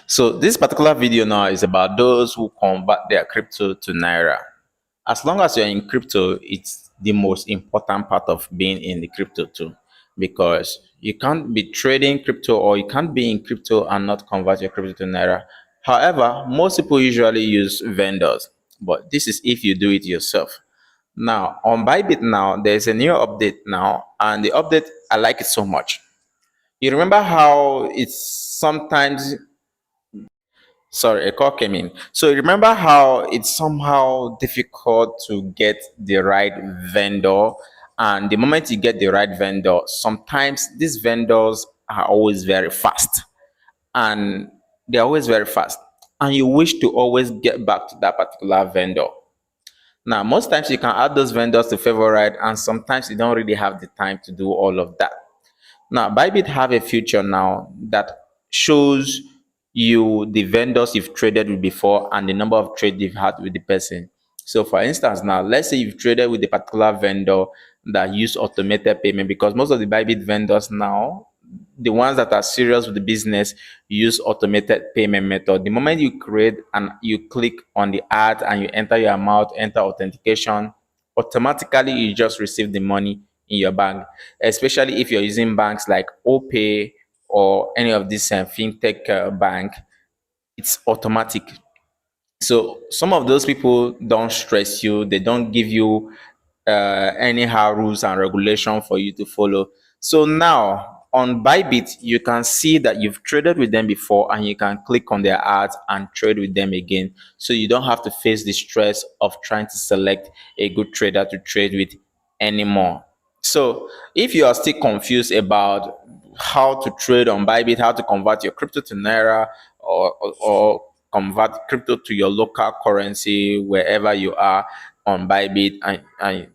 So this particular video now is about those who convert their crypto to Naira. As long as you're in crypto, it's the most important part of being in the crypto too, because you can't be trading crypto or you can't be in crypto and not convert your crypto to Naira. However, most people usually use vendors, but this is if you do it yourself. Now on Bybit now, there's a new update now, and the update I like it so much. You remember how it's sometimes sorry, a call came in. So remember how it's somehow difficult to get the right vendor, and the moment you get the right vendor, sometimes these vendors are always very fast, and they're always very fast, and you wish to always get back to that particular vendor. Now, most times you can add those vendors to favorite, and sometimes you don't really have the time to do all of that. Now, Bybit have a feature now that shows you the vendors you've traded with before and the number of trades you've had with the person. So, for instance, now let's say you've traded with a particular vendor that use automated payment, because most of the Bybit vendors now, the ones that are serious with the business, use automated payment method. The moment you create and you click on the ad and you enter your amount, enter authentication, automatically you just receive the money in your bank, especially if you're using banks like OPay or any of these fintech bank. It's automatic. So some of those people don't stress you, they don't give you anyhow rules and regulation for you to follow. So now on Bybit, you can see that you've traded with them before, and you can click on their ads and trade with them again. So you don't have to face the stress of trying to select a good trader to trade with anymore. So if you are still confused about how to trade on Bybit, how to convert your crypto to Naira, or convert crypto to your local currency wherever you are on Bybit, and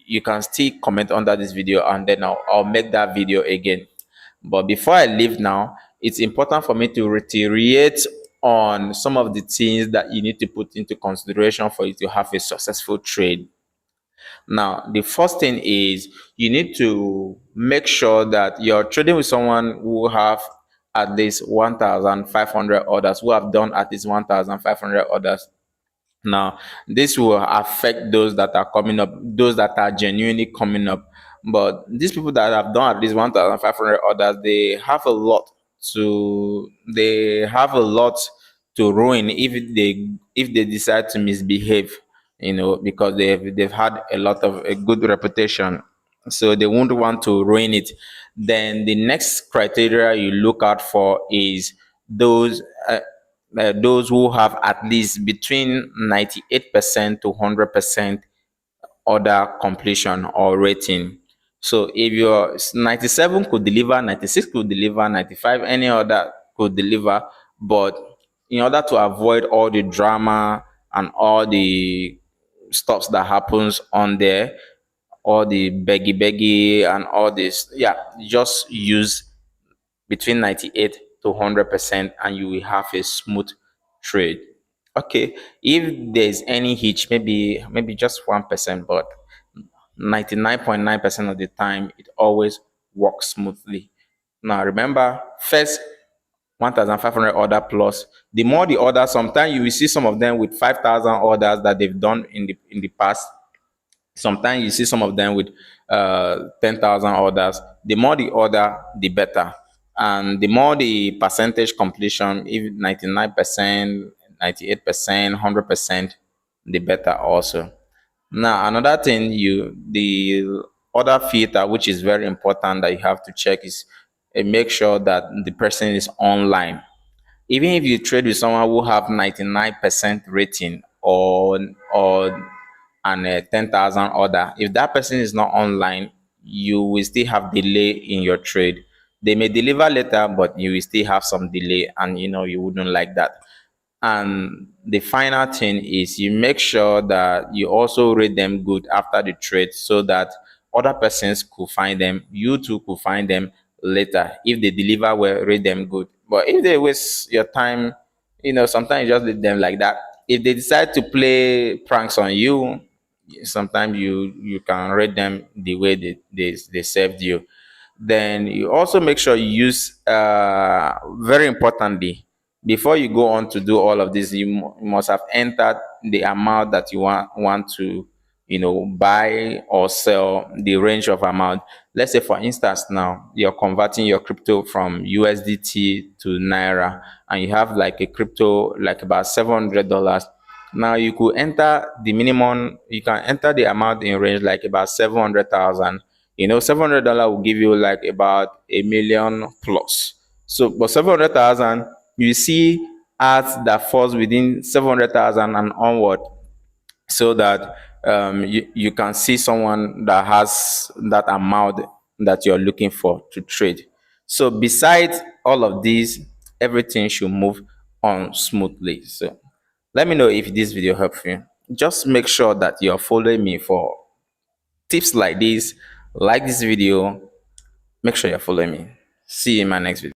you can still comment under this video, and then I'll make that video again. But before I leave now, it's important for me to reiterate on some of the things that you need to put into consideration for you to have a successful trade. Now, the first thing is you need to make sure that you're trading with someone who have at least 1,500 orders, who have done at least 1,500 orders. Now, this will affect those that are coming up, those that are genuinely coming up. But these people that have done at least 1,500 orders, they have a lot to ruin if they decide to misbehave, because they've had a lot of a good reputation. So they won't want to ruin it. Then the next criteria you look out for is those uh, those who have at least between 98% to 100% order completion or rating. So if your 97 could deliver, 96 could deliver, 95 any other could deliver, but in order to avoid all the drama and all the stuffs that happens on there, all the beggy and all this, yeah, just use between 98 to 100%, and you will have a smooth trade. Okay, if there's any hitch, maybe just 1%, but 99.9% of the time it always works smoothly. Now remember, first 1,500 order plus. The more the order, sometimes you will see some of them with 5,000 orders that they've done in the past. Sometimes you see some of them with 10,000 orders. The more the order, the better. And the more the percentage completion, if 99%, 98%, 100%, the better also. Now, another thing, the other filter, which is very important that you have to check, is make sure that the person is online. Even if you trade with someone who have 99% rating, or and a 10,000 order, if that person is not online, you will still have delay in your trade. They may deliver later, but you will still have some delay, and you wouldn't like that. And the final thing is you make sure that you also rate them good after the trade, so that other persons could find them, you too could find them later. If they deliver well, rate them good. But if they waste your time, sometimes you just leave them like that. If they decide to play pranks on you, sometimes you can rate them the way they served you. Then you also make sure you use, very importantly, before you go on to do all of this, you must have entered the amount that you want to, buy or sell, the range of amount. Let's say, for instance, now you're converting your crypto from USDT to Naira, and you have like a crypto like about $700. Now you could enter the minimum, you can enter the amount in range like about 700,000. $700 will give you like about a million plus. So, but 700,000, you see ads that falls within 700,000 and onward, so that you can see someone that has that amount that you're looking for to trade. So besides all of these, everything should move on smoothly. So let me know if this video helped you. Just make sure that you're following me for tips like this. Like this video, make sure you're following me. See you in my next video.